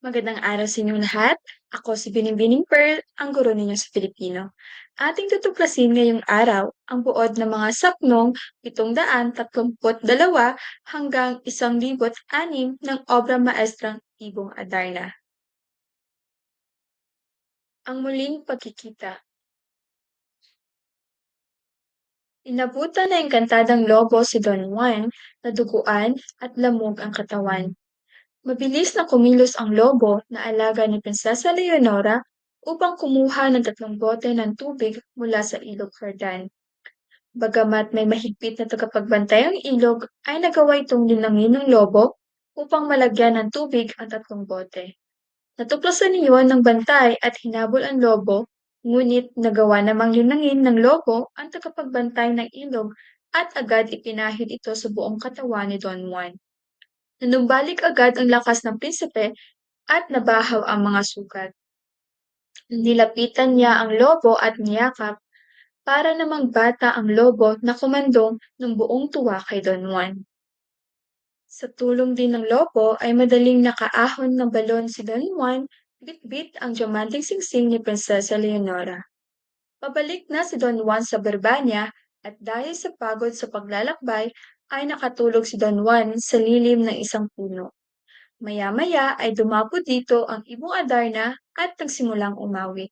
Magandang araw sa inyong lahat. Ako si Binibining Pearl, ang guro ninyo sa Filipino. Ating tutuklasin ngayong araw ang buod ng mga sapnong 732 hanggang 1006 ng obra maestrang Ibong Adarna. Ang muling pagkikita. Inabutan na engkantadang lobo si Don Juan na duguan at lamog ang katawan. Mabilis na kumilos ang lobo na alaga ni Prinsesa Leonora upang kumuha ng 3 bote ng tubig mula sa Ilog Cardan. Bagamat may mahigpit na tagapagbantay ang ilog, ay nagawa itong linangin ng lobo upang malagyan ng tubig ang 3 bote. Natuklasan niyon ng bantay at hinabol ang lobo, ngunit nagawa namang linangin ng lobo ang tagapagbantay ng ilog at agad ipinahid ito sa buong katawan ni Don Juan. Nanumbalik agad ang lakas ng prinsipe at nabahaw ang mga sugat. Nilapitan niya ang lobo at niyakap para namang bata ang lobo na kumandong ng buong tuwa kay Don Juan. Sa tulong din ng lobo ay madaling nakaahon ng balon si Don Juan, bitbit ang diamanteng singsing ni Prinsesa Leonora. Pabalik na si Don Juan sa Berbanya at dahil sa pagod sa paglalakbay ay nakatulog si Don Juan sa lilim ng isang puno. Maya-maya ay dumapo dito ang Ibong Adarna at nagsimulang umawi.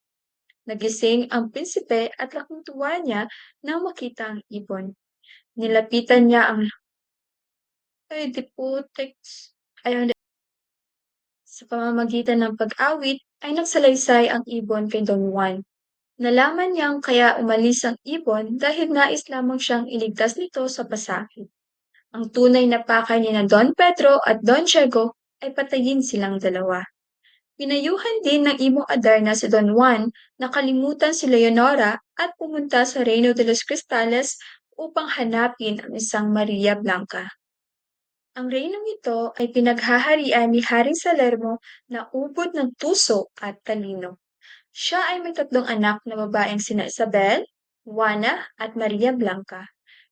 Nagising ang prinsipe at laking tuwa niya nang makita ang ibon. Nilapitan niya ang Oedipus sa pamamagitan ng pag-awit ay nagsalaysay ang ibon kay Don Juan. Nalaman niyang kaya umalis ang ibon dahil nais lamang siyang iligtas nito sa pasakit. Ang tunay na pakay ni na Don Pedro at Don Diego ay patayin silang dalawa. Pinayuhan din ng Ibong Adarna si Don Juan na kalimutan si Leonora at pumunta sa Reino de los Cristales upang hanapin ang isang Maria Blanca. Ang reynong ito ay pinaghaharian ni Haring Salermo na ubod ng tuso at talino. Siya ay may 3 anak na babaeng sina Isabel, Juana at Maria Blanca.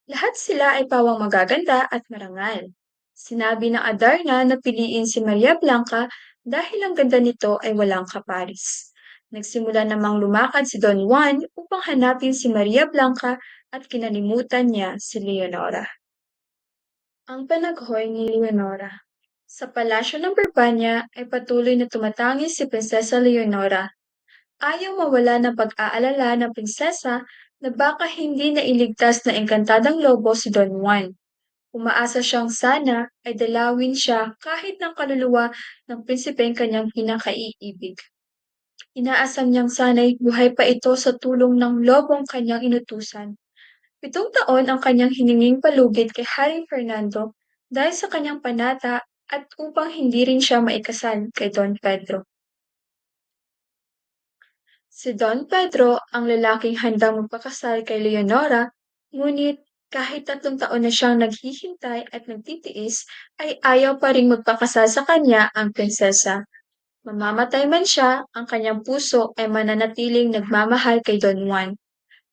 Lahat sila ay pawang magaganda at marangal. Sinabi ng Adarna na piliin si Maria Blanca dahil ang ganda nito ay walang kaparis. Nagsimula namang lumakad si Don Juan upang hanapin si Maria Blanca at kinalimutan niya si Leonora. Ang panaghoy ni Leonora. Sa palasyo ng Berbanya ay patuloy na tumatangis si Prinsesa Leonora. Ayaw mawala ng pag-aalala ng prinsesa na baka hindi na iligtas na engkantadang lobo si Don Juan. Umaasa siyang sana ay dalawin siya kahit ng kaluluwa ng prinsipeng kanyang pinakaiibig. Inaasam niyang sana'y buhay pa ito sa tulong ng lobong kanyang inutusan. 7 taon ang kanyang hininging palugit kay Haring Fernando dahil sa kanyang panata at upang hindi rin siya maikasal kay Don Pedro. Si Don Pedro ang lalaking handang magpakasal kay Leonora, ngunit kahit 3 taon na siyang naghihintay at nagtitiis, ay ayaw pa ring magpakasal sa kanya ang prinsesa. Mamamatay man siya, ang kanyang puso ay mananatiling nagmamahal kay Don Juan.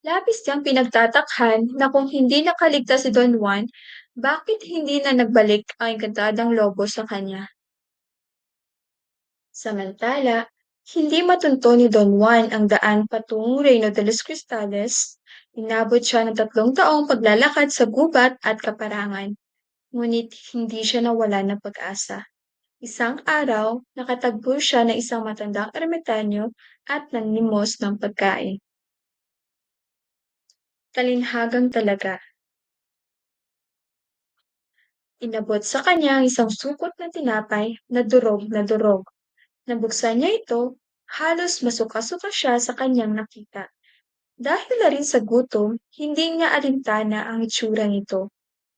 Labis niyang pinagtatakhan na kung hindi nakaligtas si Don Juan, bakit hindi na nagbalik ang engkantadang lobo sa kanya? Samantala, hindi matunto ni Don Juan ang daan patungong Reino de los Cristales. Inabot siya ng 3 taong paglalakad sa gubat at kaparangan, ngunit hindi siya nawala ng pag-asa. Isang araw, nakatagpo siya ng isang matandang ermitanyo at nanlimos ng pagkain. Talinhagang talaga. Inabot sa kanya ang isang sukot na tinapay na durog na durog. Nabuksan niya ito, halos masuka-suka siya sa kanyang nakita. Dahil na rin sa gutom, hindi niya alintana ang itsura nito.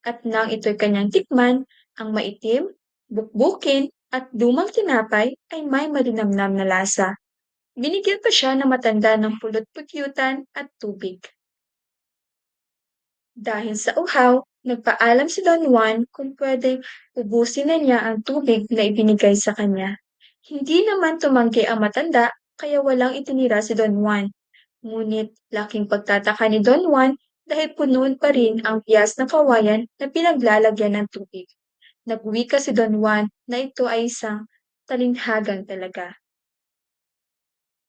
At nang ito'y kanyang tikman, ang maitim, bukbukin, at lumang tinapay ay may malinamnam na lasa. Binigyan pa siya ng matanda ng pulot-putyutan at tubig. Dahil sa uhaw, nagpaalam si Don Juan kung pwedeng ubusin na niya ang tubig na ibinigay sa kanya. Hindi naman tumanggi ang matanda kaya walang itinira si Don Juan. Ngunit laking pagtataka ni Don Juan dahil puno pa rin ang bias ng kawayan na pinaglalagyan ng tubig. Nagwika si Don Juan na ito ay isang talinhagan talaga.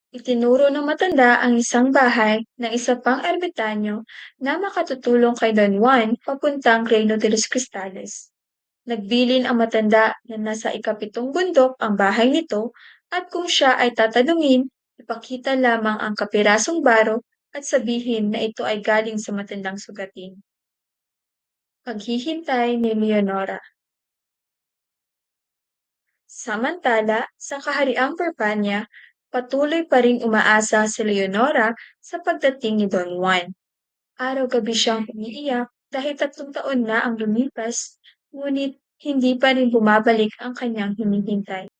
Itinuro ng matanda ang isang bahay ng isa pang ermitanyo na makatutulong kay Don Juan papuntang Reino de los Cristales. Nagbilin ang matanda na nasa ikapitong bundok ang bahay nito at kung siya ay tatanungin, ipakita lamang ang kapirasong baro at sabihin na ito ay galing sa matandang sugatin. Paghihintay ni Leonora. Samantala, sa kahariang Perpanya, patuloy pa ring umaasa si Leonora sa pagdating ni Don Juan. Araw-gabi siyang umiiyak dahil 3 taon na ang lumipas, ngunit hindi pa rin bumabalik ang kanyang hinihintay.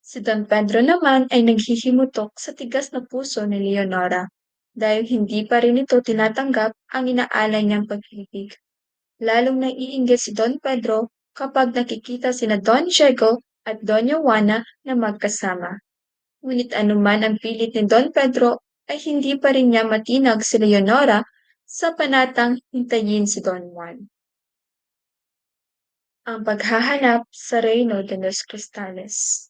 Si Don Pedro naman ay naghihimutok sa tigas na puso ni Leonora dahil hindi pa rin ito tinatanggap ang inaalay niyang pag-ibig. Lalong naiinggit si Don Pedro kapag nakikita sina Don Diego at Doña Juana na magkasama. Ngunit anuman ang pilit ni Don Pedro ay hindi pa rin niya matinag si Leonora sa panatang hintayin si Don Juan. Ang paghahanap sa Reino de los Cristales.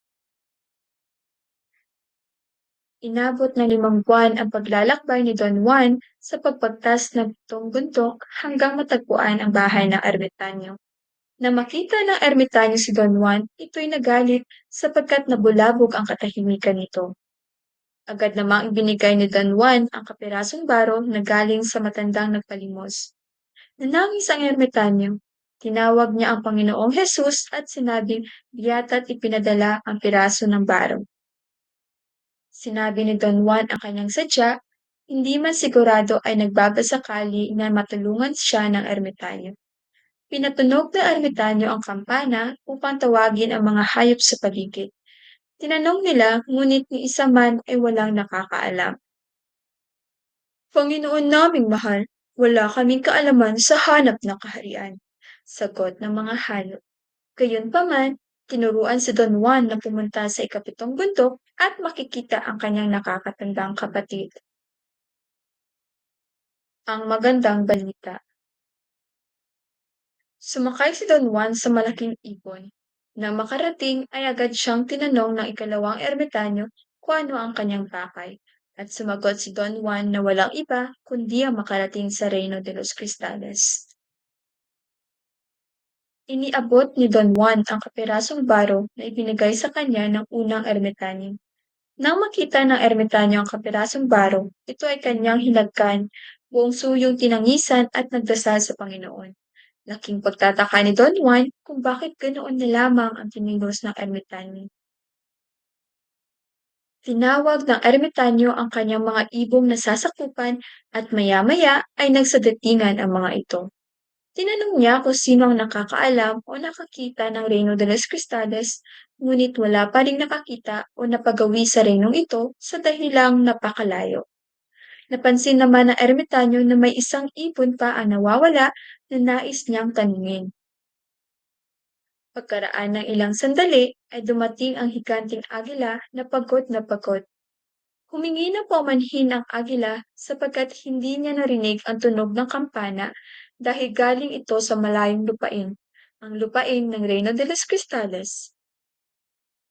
Inabot ng 5 buwan ang paglalakbay ni Don Juan sa pagpagtas ng 7 bundok hanggang matagpuan ang bahay ng ermitanyo. Nang makita ng ermitanyo si Don Juan, ito'y nagalit sapagkat nabulabog ang katahimikan nito. Agad namang ibinigay ni Don Juan ang kapirasong baro na galing sa matandang nagpalimos. Nanangis ang ermitanyo. Tinawag niya ang Panginoong Hesus at sinabing biyata't ipinadala ang piraso ng baro. Sinabi ni Don Juan ang kanyang sadya, hindi man sigurado ay nagbabasakali na matulungan siya ng ermitanyo. Pinatunog ng ermitanyo ang kampana upang tawagin ang mga hayop sa paligid. Tinanong nila, ngunit ni isa man ay walang nakakaalam. Panginoon naming mahal, wala kaming kaalaman sa hanap ng kaharian. Sagot ng mga hayop. Gayunpaman, tinuruan si Don Juan na pumunta sa ikapitong bundok at makikita ang kanyang nakakatandang kapatid. Ang magandang balita. Sumakay si Don Juan sa malaking ibon. Nang makarating ay agad siyang tinanong ng ikalawang ermitanyo kung ano ang kanyang pakay. At sumagot si Don Juan na walang iba kundi ang makarating sa Reino de los Cristales. Iniabot ni Don Juan ang kapirasong baro na ibinigay sa kanya ng unang ermitanyo. Nang makita ng ermitanyo ang kapirasong baro, ito ay kanyang hinagkan, buong suyong tinangisan at nagdasal sa Panginoon. Laking pagtataka ni Don Juan kung bakit ganoon na lamang ang kinilos ng ermitanyo. Tinawag ng ermitanyo ang kanyang mga ibong nasasakupan at maya-maya ay nagsadatingan ang mga ito. Tinanong niya kung sino ang nakakaalam o nakakita ng Reino de los Cristales, ngunit wala pa ring nakakita o napagawi sa renong ito sa dahilang napakalayo. Napansin naman ng ermitanyo na may isang ibon pa ang nawawala na nais niyang tanungin. Pagkaraan ng ilang sandali ay dumating ang higanting agila na pagod na pagod. Humingi ng paumanhin ang agila sapagkat hindi niya narinig ang tunog ng kampana dahil galing ito sa malayong lupain, ang lupain ng Reino de los Cristales.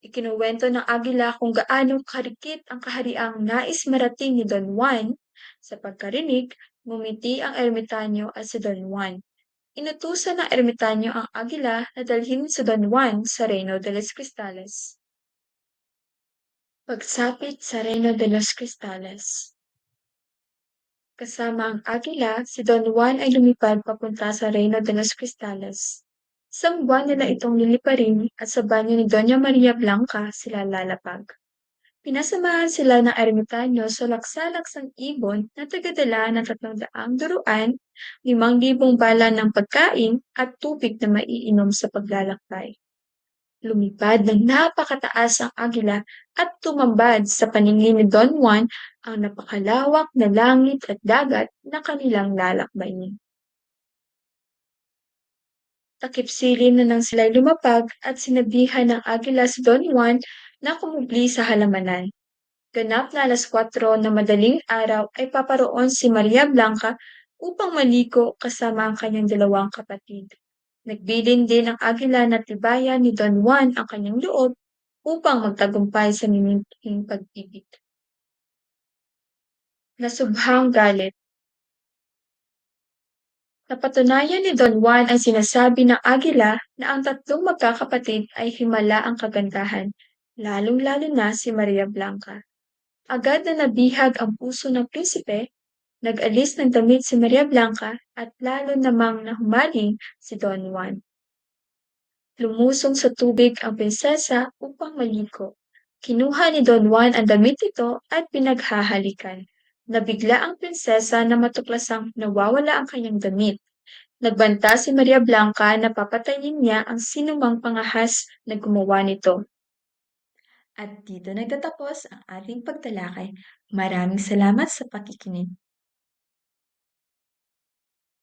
Ikinuwento ng agila kung gaano karikit ang kahariang nais marating ni Don Juan. Sa pagkarinig, ngumiti ang ermitanyo at si Don Juan. Inutusan ng ermitanyo ang agila na dalhin si Don Juan sa Reino de los Cristales. Pagsapit sa Reino de los Cristales. Kasama ang agila, si Don Juan ay lumipad papunta sa Reino de los Cristales. Isang buwan nila itong liliparin at sa banyo ni Doña Maria Blanca sila lalapag. Pinasamahan sila ng ermitanyo sa laksalaksang ibon na tagadala ng 300 duruan, 5,000 bala ng pagkain at tubig na maiinom sa paglalakbay. Lumipad ng napakataas ang agila at tumambad sa paningin ni Don Juan ang napakalawak na langit at dagat na kanilang lalakbayin. Takip-silim na nang sila'y lumapag at sinabihan ng agila si Don Juan na kumubli sa halamanan. Ganap na 4:00 na madaling araw ay paparoon si Maria Blanca upang maligo kasama ang kanyang 2 kapatid. Nagbilin din ang agila na tibayan ni Don Juan ang kanyang loob upang magtagumpay sa miminting pag-ibig. Nasubhang galit. Napatunayan ni Don Juan ang sinasabi ng agila na ang tatlong magkakapatid ay himala ang kagandahan, lalong-lalo na si Maria Blanca. Agad na nabihag ang puso ng prinsipe, nag-alis ng damit si Maria Blanca at lalo namang nahumaling si Don Juan. Lumusong sa tubig ang prinsesa upang maligo. Kinuha ni Don Juan ang damit nito at pinaghahalikan. Nabigla ang prinsesa na matuklasang nawawala ang kanyang damit. Nagbanta si Maria Blanca na papatayin niya ang sinumang pangahas na gumawa nito. At dito nagtatapos ang ating pagtalakay. Maraming salamat sa pakikinig.